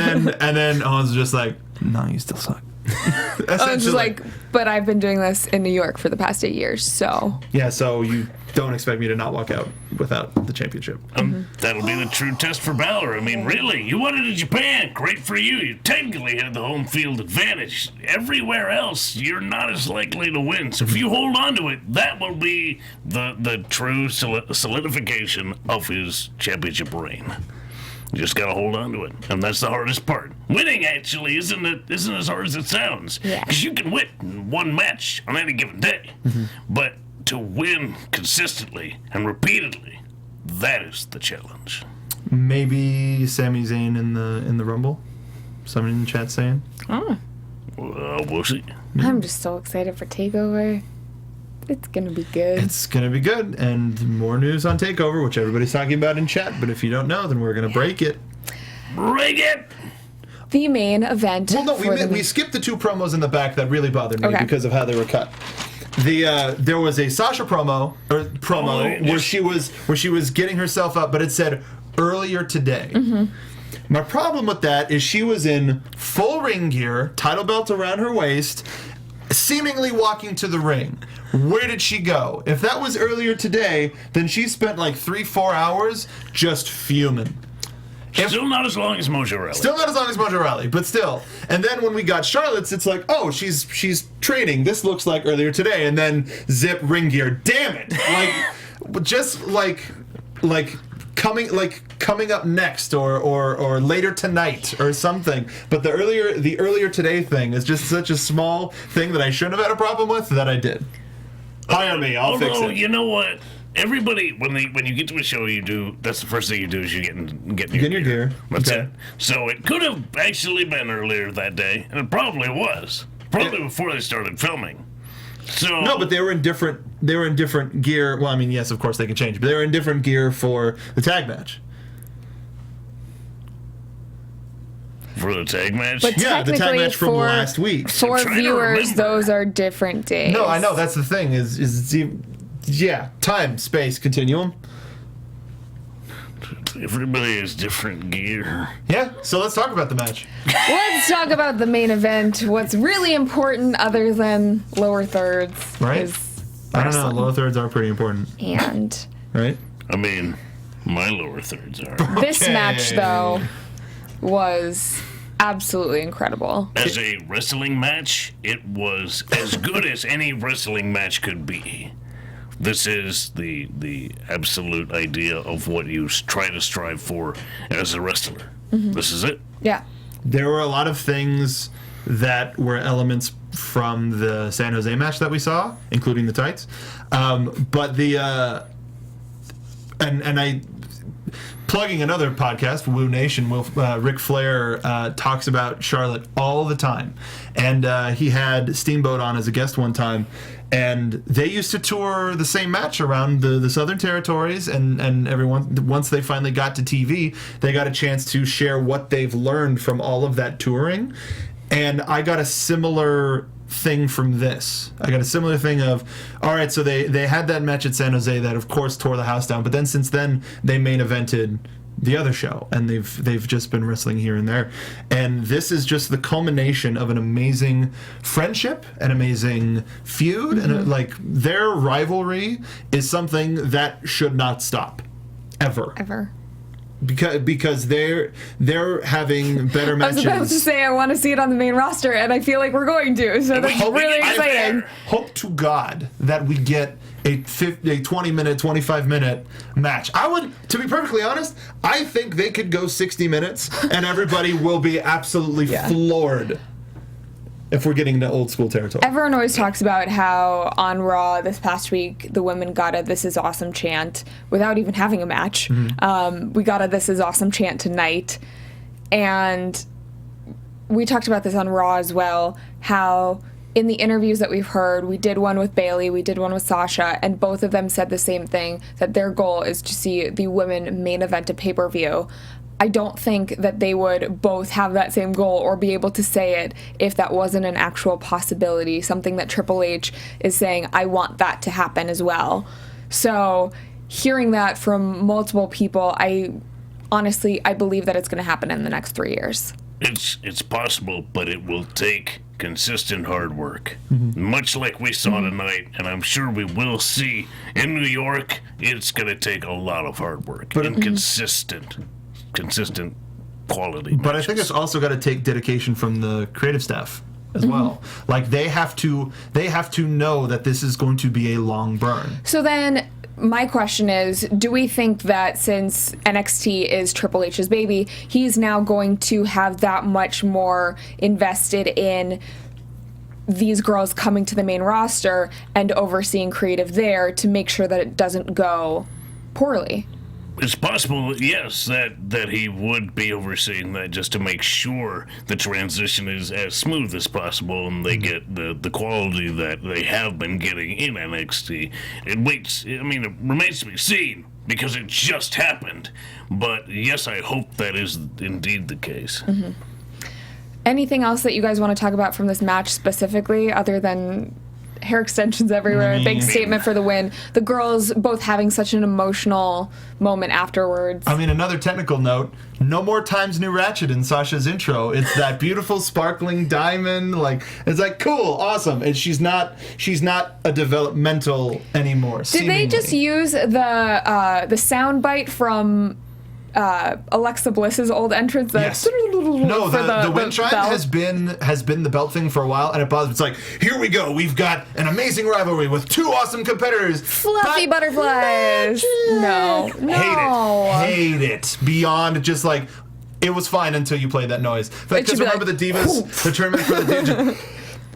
then Owens was just like, no, you still suck. I was just like, but I've been doing this in New York for the past 8 years, so. Yeah, so you don't expect me to not walk out without the championship. That'll be the true test for Balor. I mean, really, you won it in Japan. Great for you. You technically had the home field advantage. Everywhere else, you're not as likely to win. So if you hold on to it, that will be the true solidification of his championship reign. You just gotta hold on to it, and that's the hardest part. Winning actually isn't as hard as it sounds, because you can win one match on any given day, but to win consistently and repeatedly, that is the challenge. Maybe Sami Zayn in the Rumble. Somebody in the chat saying. Oh. Well, we'll see. I'm just so excited for TakeOver. It's gonna be good. It's gonna be good, and more news on TakeOver, which everybody's talking about in chat. But if you don't know, then we're gonna break it. Break it. The main event. Well, no, we skipped the 2 promos in the back that really bothered me because of how they were cut. There was a Sasha promo where she was getting herself up, but it said earlier today. My problem with that is she was in full ring gear, title belt around her waist, seemingly walking to the ring. Where did she go? If that was earlier today, then she spent like 3-4 hours just fuming. Still not as long as Mojo Rawley. Still not as long as Mojo Rawley, but still. And then when we got Charlotte's, it's like, oh, she's training. This looks like earlier today. And then zip ring gear. Damn it! Like, just like coming up next or later tonight or something. But the earlier today thing is just such a small thing that I shouldn't have had a problem with that I did. Hire me, I'll fix it. You know what? Everybody, when you get to a show, that's the first thing you do is you get in your gear. That's it. So it could have actually been earlier that day, and it probably was. Probably before they started filming. So no, but they were in different gear. Well, I mean, yes, of course they can change, but they were in different gear for the tag match. For the tag match? But yeah, the tag match from last week. For viewers, those are different days. No, I know, that's the thing, yeah, time, space, continuum. Everybody has different gear. Yeah, so let's talk about the match. Let's talk about the main event. What's really important other than lower thirds is I don't know, lower thirds are pretty important. And right? I mean, my lower thirds are. This match, though, was absolutely incredible. As a wrestling match, it was as good as any wrestling match could be. This is the absolute idea of what you try to strive for as a wrestler. This is it. Yeah. There were a lot of things that were elements from the San Jose match that we saw, including the tights. But the and I plugging another podcast, Woo Nation. Ric Flair talks about Charlotte all the time, and he had Steamboat on as a guest one time. And they used to tour the same match around the Southern Territories, and everyone, once they finally got to TV, they got a chance to share what they've learned from all of that touring. And I got a similar thing from this. I got a similar thing of, all right, so they had that match at San Jose that, of course, tore the house down. But then since then, they main evented the other show, and they've just been wrestling here and there. And this is just the culmination of an amazing friendship, an amazing feud, and their rivalry is something that should not stop ever. Because they're having better matches. I was about to say I want to see it on the main roster, and I feel like we're going to. So that's really exciting. Hope to God that we get a 20-minute, 25-minute match. I would, to be perfectly honest, I think they could go 60 minutes, and everybody will be absolutely floored if we're getting to old school territory. Everyone always talks about how on Raw this past week, the women got a "This is awesome" chant without even having a match. We got a "This is awesome" chant tonight. And we talked about this on Raw as well, how in the interviews that we've heard, we did one with Bayley, we did one with Sasha, and both of them said the same thing, that their goal is to see the women main event a pay-per-view. I don't think that they would both have that same goal or be able to say it if that wasn't an actual possibility, something that Triple H is saying, I want that to happen as well. So hearing that from multiple people, I believe that it's going to happen in the next 3 years. It's possible, but it will take consistent hard work. Much like we saw tonight, and I'm sure we will see in New York, it's going to take a lot of hard work and consistent quality. But I think it's also got to take dedication from the creative staff as well. Like they have to know that this is going to be a long burn. So then my question is, do we think that since NXT is Triple H's baby, he's now going to have that much more invested in these girls coming to the main roster and overseeing creative there to make sure that it doesn't go poorly? It's possible, yes, that he would be overseeing that just to make sure the transition is as smooth as possible and they get the quality that they have been getting in NXT. It remains to be seen because it just happened. But yes, I hope that is indeed the case. Anything else that you guys want to talk about from this match specifically, other than hair extensions everywhere, big statement for the win, the girls both having such an emotional moment afterwards? I mean, another technical note, no more Times New Ratchet in Sasha's intro. It's that beautiful sparkling diamond, it's like cool, awesome. And she's not a developmental anymore. Did they just use the sound bite from Alexa Bliss's old entrance? Yes. No, the wind chime bell has been the belt thing for a while, and it's like, here we go. We've got an amazing rivalry with two awesome competitors. Fluffy butterflies. No. Hate it. Beyond just like, it was fine until you played that noise. Because remember the Divas, the tournament for the Divas,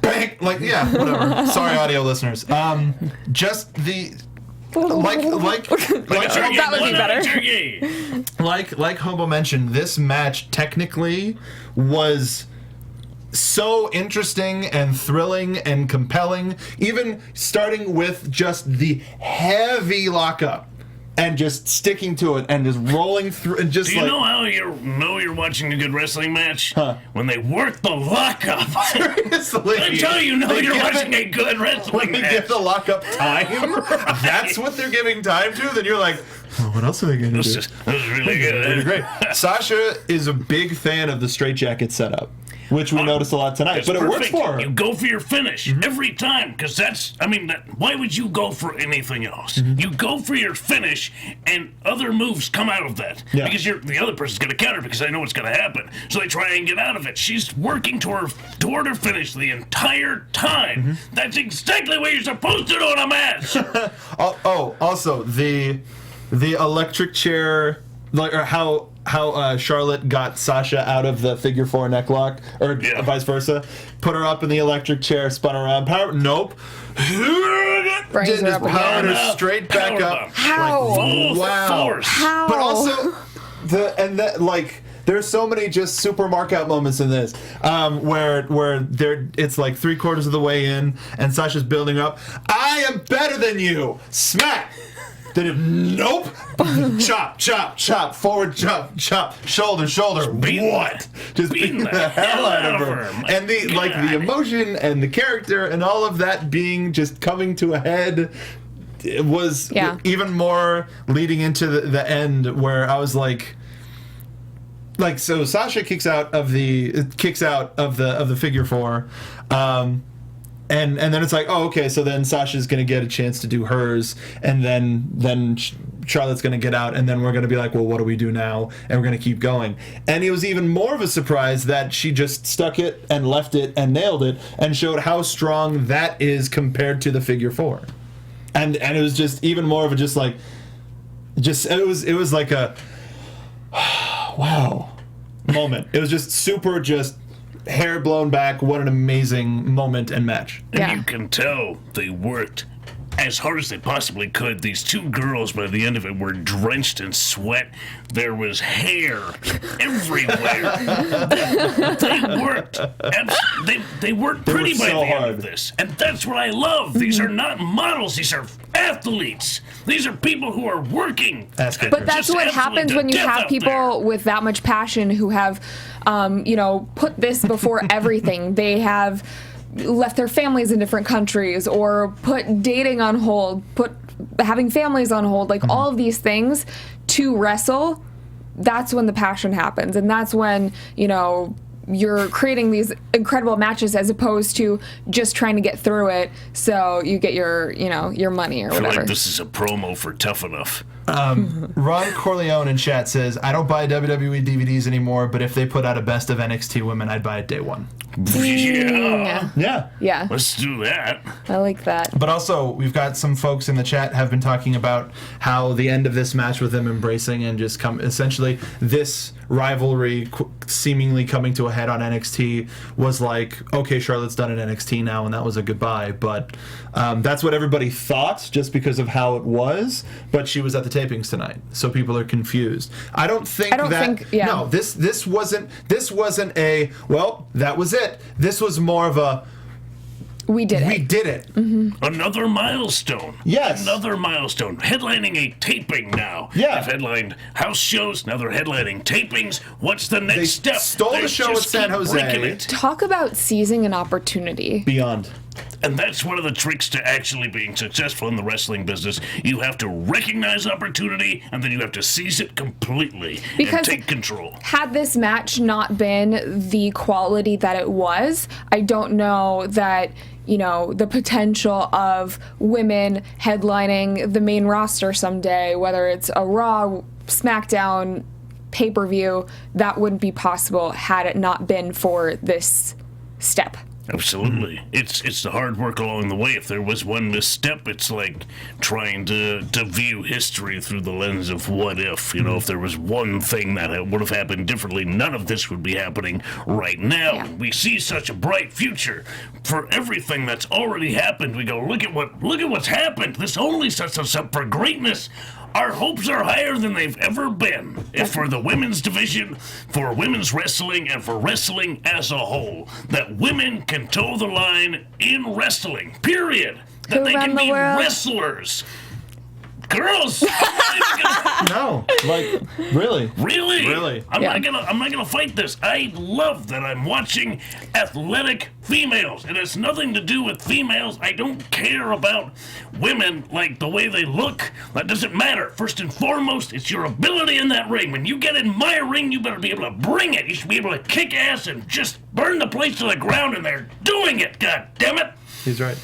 bang, whatever. Sorry, audio listeners. Just the. Like that would be better. Like Hobo mentioned, this match technically was so interesting and thrilling and compelling, even starting with just the heavy lockup and just sticking to it and just rolling through and just. Do you know how you're watching a good wrestling match? When they work the lockup. Seriously. That's how you know you're watching a good wrestling match. When they give the lockup time, right. That's what they're giving time to. Then you're like, well, what else are they going to do? This is really good. Really great. Sasha is a big fan of the straitjacket setup, which we noticed a lot tonight. But it works for her. You go for your finish every time, because why would you go for anything else? You go for your finish, and other moves come out of that. Yeah. Because the other person's going to counter because they know what's going to happen. So they try and get out of it. She's working toward her finish the entire time. That's exactly what you're supposed to do in a match. Also, the electric chair, or how Charlotte got Sasha out of the figure four neck lock, or vice versa. Put her up in the electric chair, spun around. Nope. Brings her up powered again. her straight back up. How? Wow. Force. How? But also, there's so many just super mark-out moments in this, where it's like 3/4 of the way in, and Sasha's building up. I am better than you. Smack. Nope. Chop, chop, chop. Forward, chop, chop. Shoulder. What? Just beating the hell out of her. And the emotion and the character and all of that being just coming to a head. It was even more leading into the end, where I was like, so Sasha kicks out of the figure four. And then it's like, oh, okay, so then Sasha's going to get a chance to do hers, and then Charlotte's going to get out, and then we're going to be like, well, what do we do now? And we're going to keep going. And it was even more of a surprise that she just stuck it and left it and nailed it and showed how strong that is compared to the figure four. And it was just even more of a it was like a wow moment. It was just super hair blown back. What an amazing moment and match. And you can tell they worked as hard as they possibly could. These two girls, by the end of it, were drenched in sweat. There was hair everywhere. They worked. They worked pretty by the end of this. And that's what I love. These are not models. These are athletes. These are people who are working. But that's what happens when you have people with that much passion who have, put this before everything. They have left their families in different countries, or put dating on hold, put having families on hold, all of these things to wrestle. That's when the passion happens, and that's when you're creating these incredible matches as opposed to just trying to get through it so you get your money or I feel whatever. like this is a promo for Tough Enough. Ron Corleone in chat says, I don't buy WWE DVDs anymore, but if they put out a best of NXT women, I'd buy it day one. Yeah. Yeah, Let's do that. I like that. But also, we've got some folks in the chat have been talking about how the end of this match with them embracing and just essentially this rivalry seemingly coming to a head on NXT was like, okay, Charlotte's done in NXT now, and that was a goodbye. But that's what everybody thought just because of how it was. But she was at the tapings tonight, so people are confused. I don't think. No, this wasn't a, well, that was it. This was more of a, we did it. Mm-hmm. Another milestone. Yes. Another milestone. Headlining a taping now. Yeah. They've headlined house shows. Now they're headlining tapings. What's the next step? Stole the show at San Jose. Talk about seizing an opportunity. Beyond. And that's one of the tricks to actually being successful in the wrestling business. You have to recognize opportunity, and then you have to seize it completely and take control. Had this match not been the quality that it was, I don't know that, the potential of women headlining the main roster someday, whether it's a Raw, SmackDown, pay-per-view, that wouldn't be possible had it not been for this step. Absolutely. It's the hard work along the way. If there was one misstep, it's like trying to view history through the lens of what if. If there was one thing that would have happened differently, none of this would be happening right now. Yeah. We see such a bright future for everything that's already happened. We go, look at what's happened. This only sets us up for greatness. Our hopes are higher than they've ever been. If for the women's division, for women's wrestling, and for wrestling as a whole. That women can toe the line in wrestling, period. That they can be wrestlers. Girls! No, like, really? Really? I'm not gonna fight this. I love that I'm watching athletic females. It has nothing to do with females. I don't care about women, like the way they look. That doesn't matter. First and foremost, it's your ability in that ring. When you get in my ring, you better be able to bring it. You should be able to kick ass and just burn the place to the ground, and they're doing it, god damn it! He's right.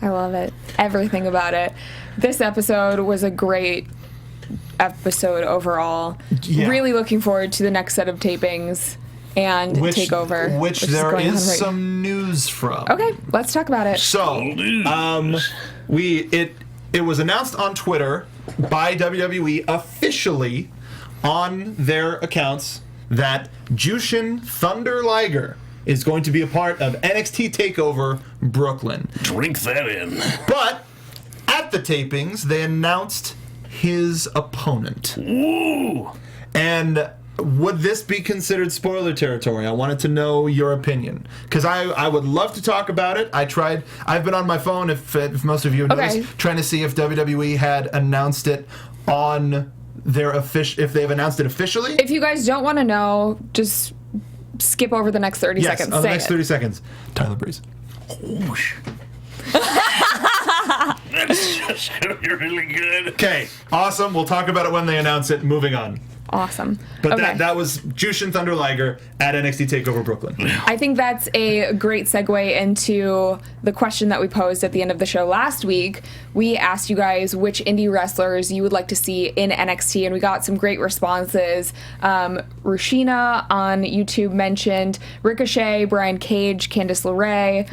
I love it. Everything about it. This episode was a great episode overall. Yeah. Really looking forward to the next set of tapings and TakeOver. Which there is some news from. Okay, let's talk about it. So, it was announced on Twitter by WWE officially on their accounts that Jushin Thunder Liger is going to be a part of NXT TakeOver Brooklyn. Drink that in. But at the tapings, they announced his opponent. Ooh. And would this be considered spoiler territory? I wanted to know your opinion. Because I would love to talk about it. I've been on my phone, if most of you have noticed, trying to see if WWE had announced it on their if they've announced it officially. If you guys don't want to know, just skip over the next 30 seconds. Yes, the next 30 seconds. Tyler Breeze. Whoosh. That's just really good. Okay, awesome. We'll talk about it when they announce it. Moving on. Awesome. But that was Jushin Thunder Liger at NXT TakeOver Brooklyn. I think that's a great segue into the question that we posed at the end of the show last week. We asked you guys which indie wrestlers you would like to see in NXT, and we got some great responses. Rushina on YouTube mentioned Ricochet, Brian Cage, Candice LeRae,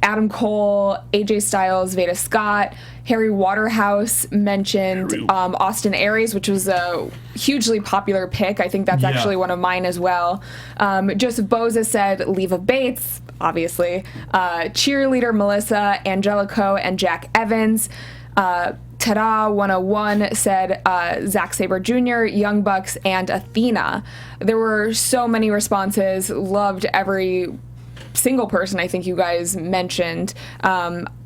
Adam Cole, AJ Styles, Veda Scott. Harry Waterhouse mentioned Austin Aries, which was a hugely popular pick. I think that's actually one of mine as well. Joseph Boza said Leva Bates, obviously. Cheerleader Melissa, Angelico, and Jack Evans. Tada 101 said Zack Sabre Jr., Young Bucks, and Athena. There were so many responses. Loved every single person I think you guys mentioned.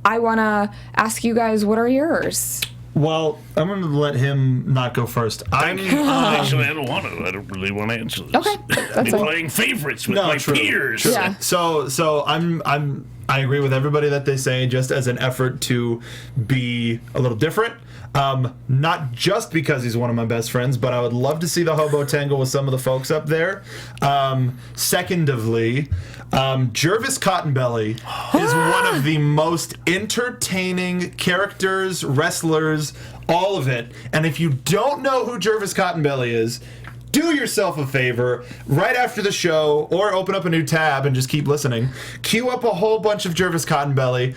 I want to ask you guys, what are yours? Well, I'm going to let him not go first. Actually, I don't want to. I don't really want to answer this. Okay, I've been playing favorites with my peers. True. Yeah. So I'm I agree with everybody that they say, just as an effort to be a little different. Not just because he's one of my best friends, but I would love to see the hobo tangle with some of the folks up there. Secondly, Jervis Cottonbelly is one of the most entertaining characters, wrestlers, all of it. And if you don't know who Jervis Cottonbelly is, do yourself a favor, right after the show, or open up a new tab and just keep listening. Queue up a whole bunch of Jervis Cottonbelly,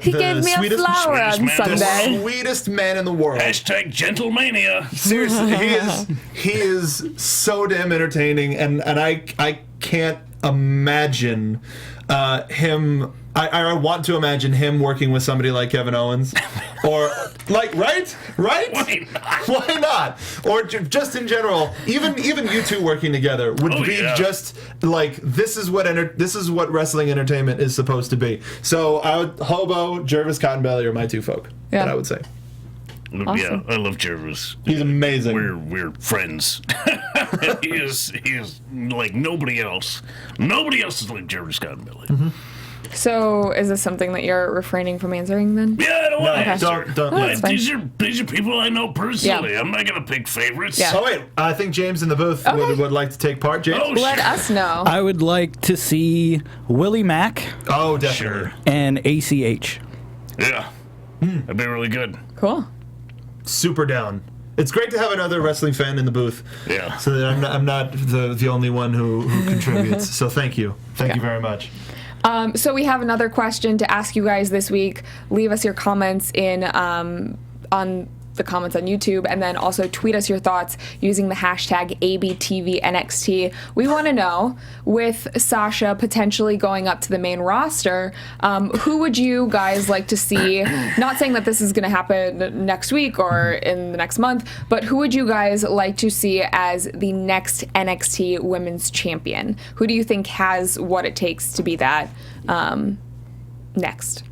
He gave me a flower on sweetest Sunday. the sweetest man in the world. Hashtag Gentlemania. Seriously, he is so damn entertaining, and I can't imagine him. I want to imagine him working with somebody like Kevin Owens, or like right? Why not? Why not? Or just in general, even you two working together would be just like this is what wrestling entertainment is supposed to be. So Hobo, Jervis Cottonbelly are my two folk that I would say. Awesome. Yeah, I love Jervis. He's amazing. We're friends. he is like nobody else. Nobody else is like Jervis Cottonbelly. Mm-hmm. So, is this something that you're refraining from answering then? Yeah, I don't want to answer. Don't. Oh, that's fine. These are people I know personally. Yeah. I'm not gonna pick favorites. Yeah. Oh wait, I think James in the booth would like to take part. James. Oh, Let sure. us know. I would like to see Willie Mack Oh, definitely. Sure. and ACH. Yeah. That'd be really good. Cool. Super down. It's great to have another wrestling fan in the booth. Yeah. So that I'm not the only one who contributes. So thank you. Thank you very much. So we have another question to ask you guys this week. Leave us your comments in on the comments on YouTube, and then also tweet us your thoughts using the hashtag ABTVNXT. We want to know, with Sasha potentially going up to the main roster, who would you guys like to see? Not saying that this is going to happen next week or in the next month, but who would you guys like to see as the next NXT Women's Champion? Who do you think has what it takes to be that next?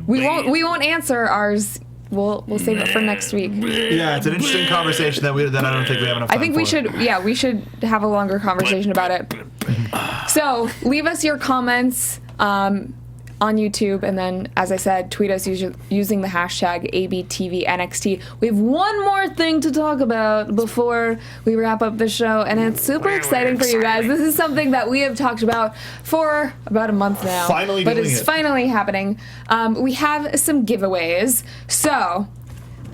We won't answer ours. We'll save it for next week. Yeah, it's an interesting conversation that I don't think we have enough time I think we should have a longer conversation about it. So leave us your comments on YouTube, and then, as I said, tweet us using the hashtag ABTVNXT. We have one more thing to talk about before we wrap up the show, and it's super exciting for you guys. This is something that we have talked about for about a month now, but it's finally happening. We have some giveaways. So,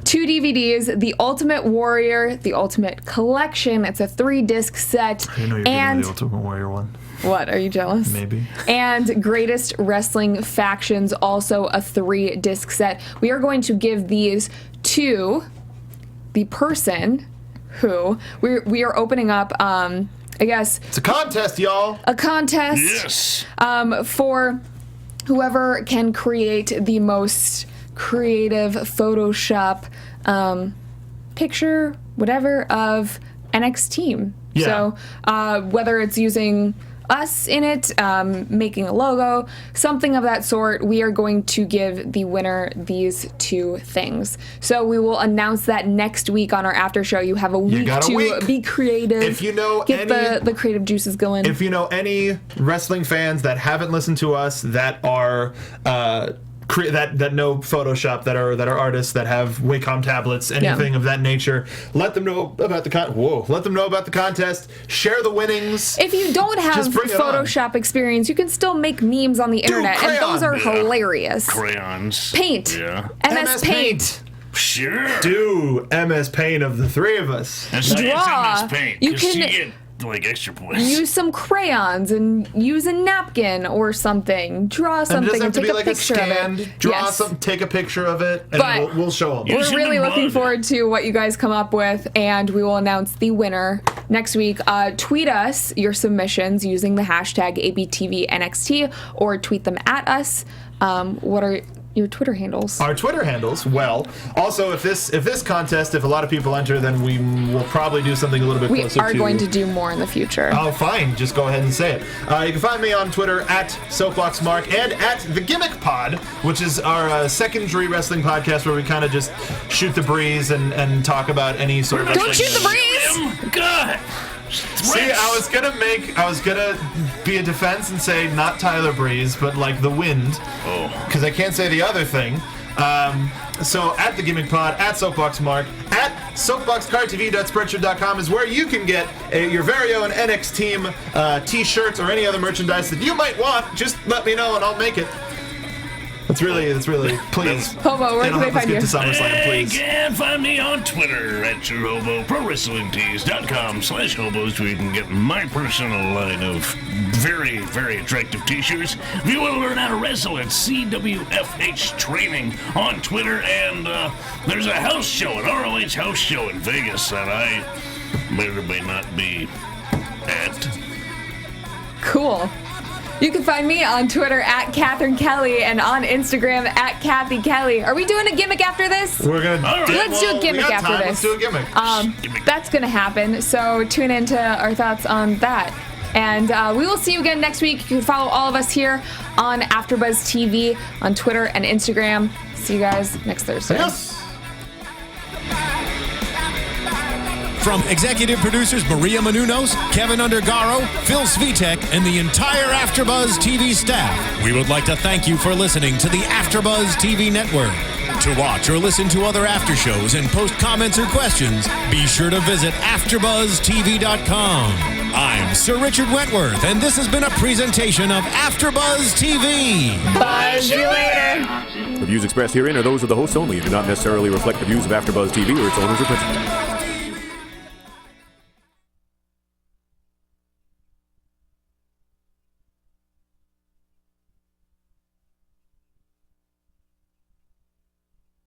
2 DVDs, The Ultimate Warrior, The Ultimate Collection. It's a 3-disc set. I didn't know you were giving me the Ultimate Warrior one. What, are you jealous? Maybe. And Greatest Wrestling Factions, also a 3-disc set. We are going to give these to the person who we are opening up, I guess. It's a contest, y'all. A contest. Yes. For whoever can create the most creative Photoshop picture, whatever, of NXT. Yeah. So whether it's using us in it, making a logo, something of that sort, we are going to give the winner these 2 things. So we will announce that next week on our after show. You have a week to be creative. If you know get the creative juices going. If you know any wrestling fans that haven't listened to us that are that know Photoshop, that are artists, that have Wacom tablets, anything of that nature, let them know about the contest. Share the winnings. If you don't have Just bring it Photoshop experience, you can still make memes on the internet, and those are hilarious. Crayons. Paint. Yeah. MS Paint. Sure. Do MS Paint of the 3 of us. That's not Draw. MS Paint. You 'cause can get like extra points. use some crayons and use a napkin or something. Draw something And it and doesn't have to take be a like picture a of scanned. it. Draw Yes. something, take a picture of it, and But we'll show them. Use We're it really in looking mud. forward to what you guys come up with, and we will announce the winner next week. Tweet us your submissions using the hashtag ABTVNXT, or tweet them at us. What are your Twitter handles? Our Twitter handles. Well, also if this contest, if a lot of people enter, then we will probably do something a little bit We closer are to. going to do more in the future. Oh, fine. Just go ahead and say it. You can find me on Twitter at SoapboxMark and at The Gimmick Pod, which is our secondary wrestling podcast where we kind of just shoot the breeze and talk about any sort of. Don't shoot the breeze! God. See, I was gonna be a defense and say not Tyler Breeze, but like the wind. Oh. Because I can't say the other thing. So at the Gimmick Pod, at Soapbox Mark, at soapboxcartv.spreadshirt.com is where you can get your very own NXT team t-shirts or any other merchandise that you might want. Just let me know and I'll make it. That's really, please. Hobo, where can they find you? To SummerSlam, please. You can find me on Twitter at YourHobo, ProWrestlingTees.com/hobos, where you can get my personal line of very, very attractive t-shirts. If you want to learn how to wrestle, it's CWFH Training on Twitter, and there's a house show, an ROH house show in Vegas that I may or may not be at. Cool. You can find me on Twitter at Catherine Kelly and on Instagram at Kathy Kelly. Are we doing a gimmick after this? We're gonna. Right. Let's do a gimmick after this. Let's do a gimmick. That's gonna happen. So tune into our thoughts on that. And we will see you again next week. You can follow all of us here on AfterBuzz TV on Twitter and Instagram. See you guys next Thursday. Yes. From executive producers Maria Menounos, Kevin Undergaro, Phil Svitek, and the entire AfterBuzz TV staff, we would like to thank you for listening to the AfterBuzz TV network. To watch or listen to other after shows and post comments or questions, be sure to visit AfterBuzzTV.com. I'm Sir Richard Wentworth, and this has been a presentation of AfterBuzz TV. Buzz you later. The views expressed herein are those of the hosts only and do not necessarily reflect the views of AfterBuzz TV or its owners or principals.